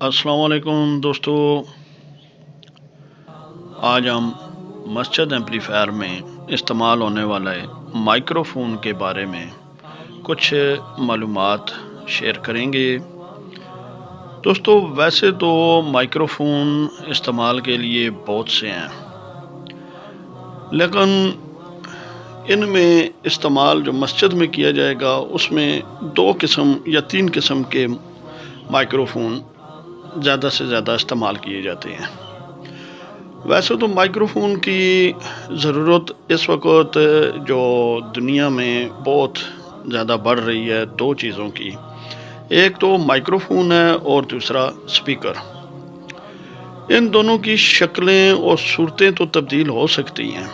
السلام علیکم دوستو، آج ہم مسجد ایمپلیفائر میں استعمال ہونے والے مائکرو فون کے بارے میں کچھ معلومات شیئر کریں گے۔ دوستو ویسے تو مائکرو فون استعمال کے لیے بہت سے ہیں، لیکن ان میں استعمال جو مسجد میں کیا جائے گا اس میں 2 قسم یا 3 قسم کے مائکرو فون زیادہ سے زیادہ استعمال کیے جاتے ہیں۔ ویسے تو مائکرو فون کی ضرورت اس وقت جو دنیا میں بہت زیادہ بڑھ رہی ہے 2 چیزوں کی، ایک تو مائکرو فون ہے اور دوسرا سپیکر۔ ان دونوں کی شکلیں اور صورتیں تو تبدیل ہو سکتی ہیں،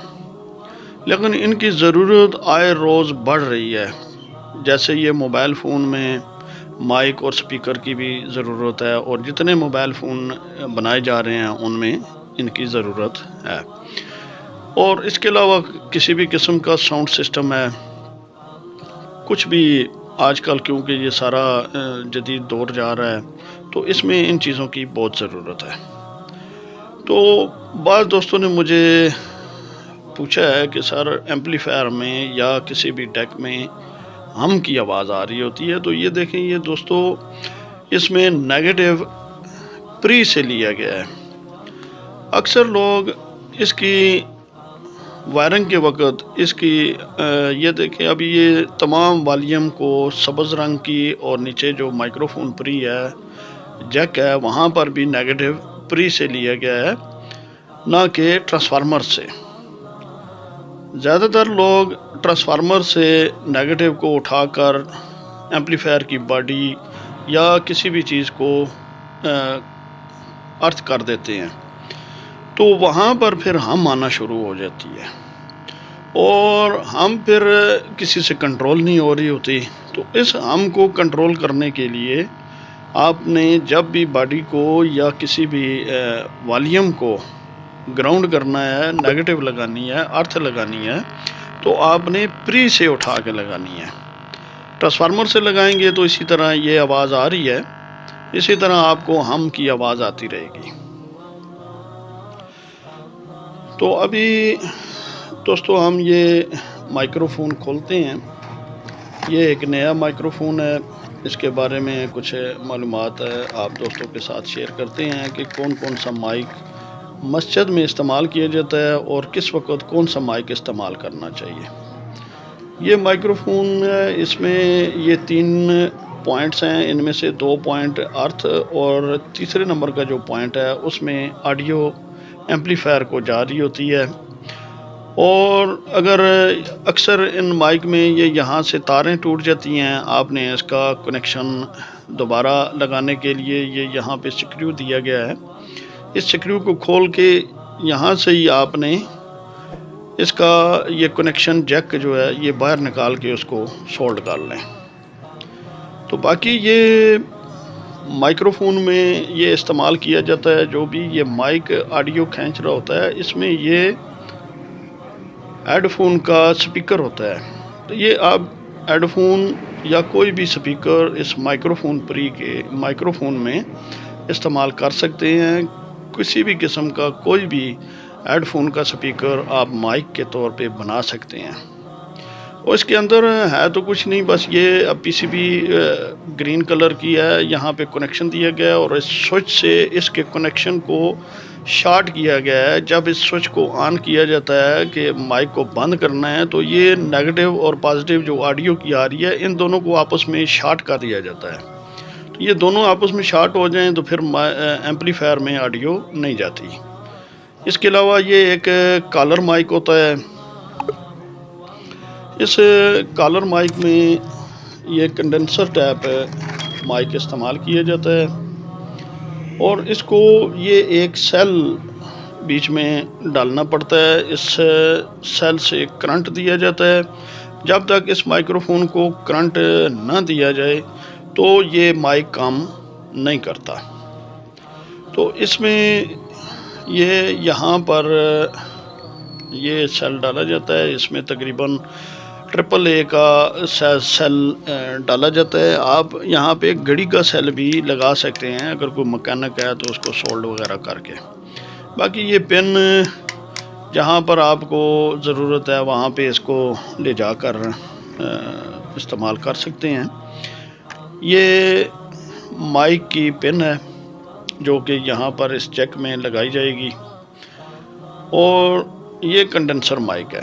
لیکن ان کی ضرورت آئے روز بڑھ رہی ہے۔ جیسے یہ موبائل فون میں مائک اور سپیکر کی بھی ضرورت ہے، اور جتنے موبائل فون بنائے جا رہے ہیں ان میں ان کی ضرورت ہے، اور اس کے علاوہ کسی بھی قسم کا ساؤنڈ سسٹم ہے، کچھ بھی آج کل کیونکہ یہ سارا جدید دور جا رہا ہے تو اس میں ان چیزوں کی بہت ضرورت ہے۔ تو بعض دوستوں نے مجھے پوچھا ہے کہ سر ایمپلیفائر میں یا کسی بھی ڈیک میں ہم کی آواز آ رہی ہوتی ہے، تو یہ دیکھیں، یہ دوستو اس میں نیگیٹو پری سے لیا گیا ہے۔ اکثر لوگ اس کی وائرنگ کے وقت اس کی یہ دیکھیں، ابھی یہ تمام والیوم کو سبز رنگ کی، اور نیچے جو مائکرو فون پری ہے، جیک ہے، وہاں پر بھی نیگیٹو پری سے لیا گیا ہے، نہ کہ ٹرانسفارمر سے۔ زیادہ تر لوگ ٹرانسفارمر سے نیگیٹو کو اٹھا کر ایمپلیفائر کی باڈی یا کسی بھی چیز کو ارتھ کر دیتے ہیں، تو وہاں پر پھر ہم آنا شروع ہو جاتی ہے، اور ہم پھر کسی سے کنٹرول نہیں ہو رہی ہوتی۔ تو اس ہم کو کنٹرول کرنے کے لیے آپ نے جب بھی باڈی کو یا کسی بھی والیوم کو گراؤنڈ کرنا ہے، نیگیٹو لگانی ہے، ارتھ لگانی ہے، تو آپ نے پری سے اٹھا کے لگانی ہے۔ ٹرانسفارمر سے لگائیں گے تو اسی طرح یہ آواز آ رہی ہے، اسی طرح آپ کو ہم کی آواز آتی رہے گی۔ تو ابھی دوستو ہم یہ مائکرو فون کھولتے ہیں، یہ ایک نیا مائکرو فون ہے، اس کے بارے میں کچھ معلومات آپ دوستوں کے ساتھ شیئر کرتے ہیں کہ کون کون سا مائک مسجد میں استعمال کیا جاتا ہے اور کس وقت کون سا مائک استعمال کرنا چاہیے۔ یہ مائکرو فون اس میں یہ 3 پوائنٹس ہیں، ان میں سے 2 پوائنٹ ارتھ اور تیسرے نمبر کا جو پوائنٹ ہے اس میں آڈیو ایمپلیفائر کو جا رہی ہوتی ہے۔ اور اگر اکثر ان مائک میں یہاں سے تاریں ٹوٹ جاتی ہیں، آپ نے اس کا کنیکشن دوبارہ لگانے کے لیے یہ یہاں پہ سکریو دیا گیا ہے، اس سکریو کو کھول کے یہاں سے ہی آپ نے اس کا یہ کنیکشن جیک جو ہے یہ باہر نکال کے اس کو سولڈ کر لیں۔ تو باقی یہ مائکرو فون میں یہ استعمال کیا جاتا ہے، جو بھی یہ مائک آڈیو کھینچ رہا ہوتا ہے، اس میں یہ ہیڈ فون کا سپیکر ہوتا ہے۔ تو یہ آپ ہیڈ فون یا کوئی بھی سپیکر اس مائکرو فون پری کے مائکرو فون میں استعمال کر سکتے ہیں۔ کسی بھی قسم کا کوئی بھی ہیڈ فون کا سپیکر آپ مائک کے طور پہ بنا سکتے ہیں، اور اس کے اندر ہے تو کچھ نہیں، بس یہ پی سی بی گرین کلر کی ہے، یہاں پہ کنیکشن دیا گیا ہے، اور اس سوئچ سے اس کے کنیکشن کو شارٹ کیا گیا ہے۔ جب اس سوئچ کو آن کیا جاتا ہے کہ مائک کو بند کرنا ہے، تو یہ نیگیٹو اور پازیٹیو جو آڈیو کی آ رہی ہے، ان دونوں کو آپس میں شارٹ کر دیا جاتا ہے۔ تو یہ دونوں آپس میں شارٹ ہو جائیں تو پھر ایمپلیفائر میں آڈیو نہیں جاتی۔ اس کے علاوہ یہ ایک کالر مائک ہوتا ہے، اس کالر مائک میں یہ کنڈنسر ٹائپ مائک استعمال کیا جاتا ہے، اور اس کو یہ ایک سیل بیچ میں ڈالنا پڑتا ہے، اس سیل سے کرنٹ دیا جاتا ہے۔ جب تک اس مائکرو فون کو کرنٹ نہ دیا جائے تو یہ مائک کام نہیں کرتا۔ تو اس میں یہ یہاں پر یہ سیل ڈالا جاتا ہے، اس میں تقریباً AAA کا سیل ڈالا جاتا ہے. آپ یہاں پہ گھڑی کا سیل بھی لگا سکتے ہیں اگر کوئی مکینک ہے تو اس کو سولڈ وغیرہ کر کے. باقی یہ پن جہاں پر آپ کو ضرورت ہے وہاں پہ اس کو لے جا کر استعمال کر سکتے ہیں. یہ مائک کی پن ہے جو کہ یہاں پر اس جیک میں لگائی جائے گی، اور یہ کنڈنسر مائک ہے.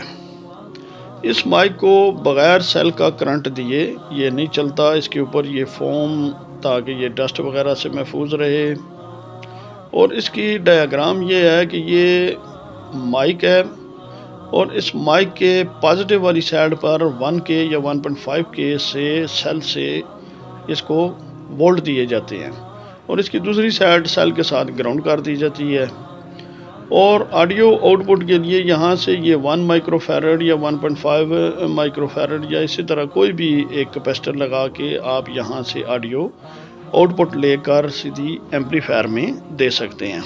اس مائک کو بغیر سیل کا کرنٹ دیے یہ نہیں چلتا. اس کے اوپر یہ فوم تاکہ یہ ڈسٹ وغیرہ سے محفوظ رہے. اور اس کی ڈایاگرام یہ ہے کہ یہ مائک ہے، اور اس مائک کے پازیٹیو والی سائڈ پر 1K یا 1.5K سے سیل سے اس کو وولٹ دیے جاتے ہیں، اور اس کی دوسری سائڈ سیل کے ساتھ گراؤنڈ کر دی جاتی ہے. اور آڈیو آؤٹ پٹ کے لیے یہاں سے یہ 1 مائکرو فیرڈ یا 1.5 مائکرو فیرڈ یا اسی طرح کوئی بھی ایک کیپیسٹر لگا کے آپ یہاں سے آڈیو آؤٹ پٹ لے کر سیدھی ایمپلیفائر میں دے سکتے ہیں.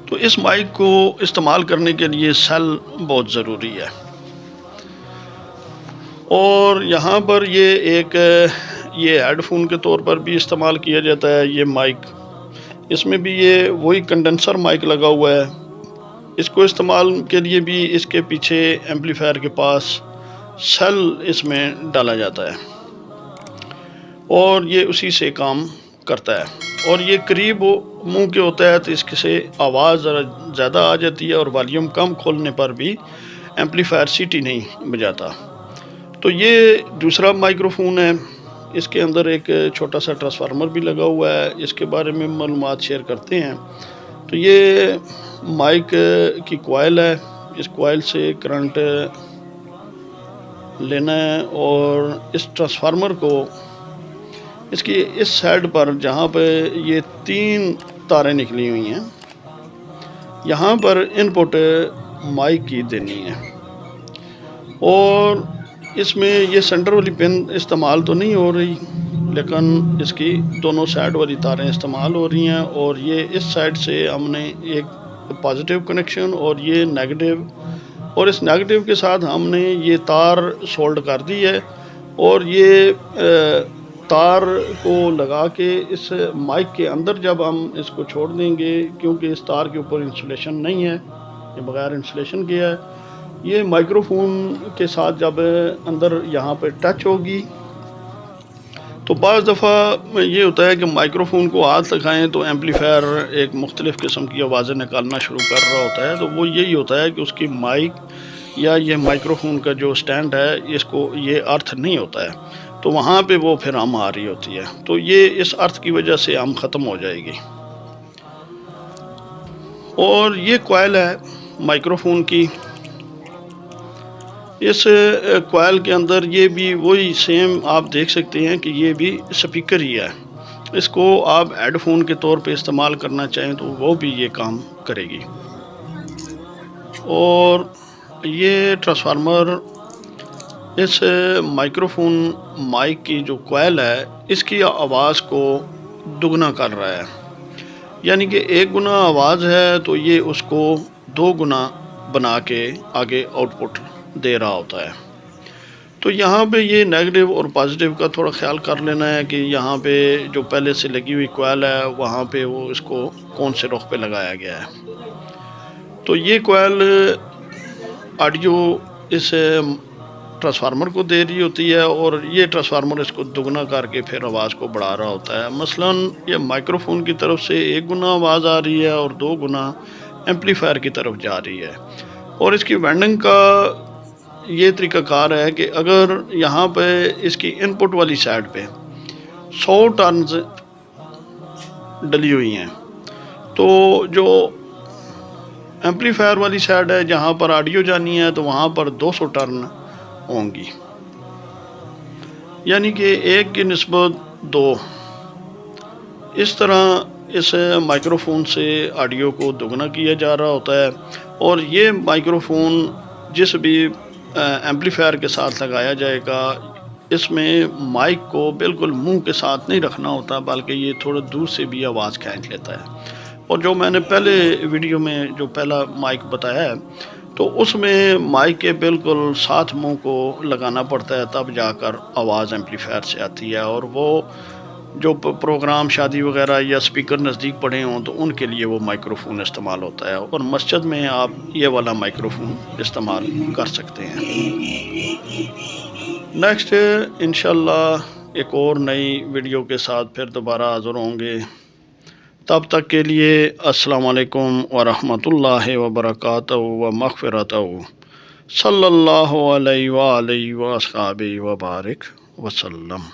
تو اس مائک کو استعمال کرنے کے لیے سیل بہت ضروری ہے. اور یہاں پر یہ ہیڈ فون کے طور پر بھی استعمال کیا جاتا ہے یہ مائک. اس میں بھی یہ وہی کنڈنسر مائک لگا ہوا ہے. اس کو استعمال کے لیے بھی اس کے پیچھے ایمپلیفائر کے پاس سیل اس میں ڈالا جاتا ہے، اور یہ اسی سے کام کرتا ہے. اور یہ قریب منہ کے ہوتا ہے تو اس سے آواز ذرا زیادہ آ جاتی ہے، اور والیوم کم کھولنے پر بھی ایمپلیفائر سیٹی نہیں بجاتا. تو یہ دوسرا مائکرو فون ہے. اس کے اندر ایک چھوٹا سا ٹرانسفارمر بھی لگا ہوا ہے. اس کے بارے میں معلومات شیئر کرتے ہیں. تو یہ مائک کی کوائل ہے. اس کوائل سے کرنٹ لینا ہے، اور اس ٹرانسفارمر کو اس کی اس سائڈ پر جہاں پہ یہ 3 تاریں نکلی ہوئی ہیں یہاں پر ان پٹ مائک کی دینی ہے. اور اس میں یہ سینٹر والی پن استعمال تو نہیں ہو رہی، لیکن اس کی دونوں سائڈ والی تاریں استعمال ہو رہی ہیں. اور یہ اس سائڈ سے ہم نے ایک پازیٹیو کنیکشن اور یہ نیگیٹو، اور اس نیگیٹو کے ساتھ ہم نے یہ تار سولڈ کر دی ہے. اور یہ تار کو لگا کے اس مائک کے اندر جب ہم اس کو چھوڑ دیں گے، کیونکہ اس تار کے اوپر انسولیشن نہیں ہے، یہ بغیر انسولیشن کیا ہے، یہ مائکرو فون کے ساتھ جب اندر یہاں پہ ٹچ ہوگی تو بعض دفعہ یہ ہوتا ہے کہ مائکرو فون کو ہاتھ لگائیں تو ایمپلیفائر ایک مختلف قسم کی آوازیں نکالنا شروع کر رہا ہوتا ہے. تو وہ یہی ہوتا ہے کہ اس کی مائک یا یہ مائکرو فون کا جو سٹینڈ ہے اس کو یہ ارتھ نہیں ہوتا ہے، تو وہاں پہ وہ پھر ہم آ رہی ہوتی ہے. تو یہ اس ارتھ کی وجہ سے ہم ختم ہو جائے گی. اور یہ کوائل ہے مائکرو فون کی. اس کوائل کے اندر یہ بھی وہی سیم آپ دیکھ سکتے ہیں کہ یہ بھی سپیکر ہی ہے. اس کو آپ ہیڈ فون کے طور پہ استعمال کرنا چاہیں تو وہ بھی یہ کام کرے گی. اور یہ ٹرانسفارمر اس مائکرو فون مائک کی جو کوائل ہے اس کی آواز کو دگنا کر رہا ہے. یعنی کہ 1 گنا آواز ہے تو یہ اس کو 2 گنا بنا کے آگے آؤٹ پٹ دے رہا ہوتا ہے. تو یہاں پہ یہ نیگیٹو اور پازیٹیو کا تھوڑا خیال کر لینا ہے کہ یہاں پہ جو پہلے سے لگی ہوئی کوائل ہے وہاں پہ وہ اس کو کون سے رخ پہ لگایا گیا ہے. تو یہ کوائل آڈیو اس ٹرانسفارمر کو دے رہی ہوتی ہے، اور یہ ٹرانسفارمر اس کو دگنا کر کے پھر آواز کو بڑھا رہا ہوتا ہے. مثلا یہ مائکرو فون کی طرف سے 1 گنا آواز آ رہی ہے اور 2 گنا ایمپلیفائر کی طرف جا رہی ہے. اور اس کی وینڈنگ کا یہ طریقہ کار ہے کہ اگر یہاں پہ اس کی ان پٹ والی سائڈ پہ 100 ٹرنز ڈلی ہوئی ہیں تو جو ایمپلیفائر والی سائڈ ہے جہاں پر آڈیو جانی ہے تو وہاں پر 200 ٹرن ہوں گی، یعنی کہ 1 کی نسبت 2. اس طرح اس مائکرو فون سے آڈیو کو دگنا کیا جا رہا ہوتا ہے. اور یہ مائکرو فون جس بھی ایمپلیفائر کے ساتھ لگایا جائے گا اس میں مائک کو بالکل منہ کے ساتھ نہیں رکھنا ہوتا، بلکہ یہ تھوڑا دور سے بھی آواز کھینچ لیتا ہے. اور جو میں نے پہلے ویڈیو میں جو پہلا مائک بتایا ہے تو اس میں مائک کے بالکل ساتھ منہ کو لگانا پڑتا ہے، تب جا کر آواز ایمپلیفائر سے آتی ہے، اور وہ جو پروگرام شادی وغیرہ یا سپیکر نزدیک پڑے ہوں تو ان کے لیے وہ مائکرو فون استعمال ہوتا ہے، اور مسجد میں آپ یہ والا مائکرو فون استعمال کر سکتے ہیں۔ نیکسٹ انشاءاللہ ایک اور نئی ویڈیو کے ساتھ پھر دوبارہ حاضر ہوں گے، تب تک کے لیے السلام علیکم ورحمۃ اللہ وبرکاتہ و مغفرتہ، صلی اللہ علیہ وآلہ وصحبہ وبارک وسلم۔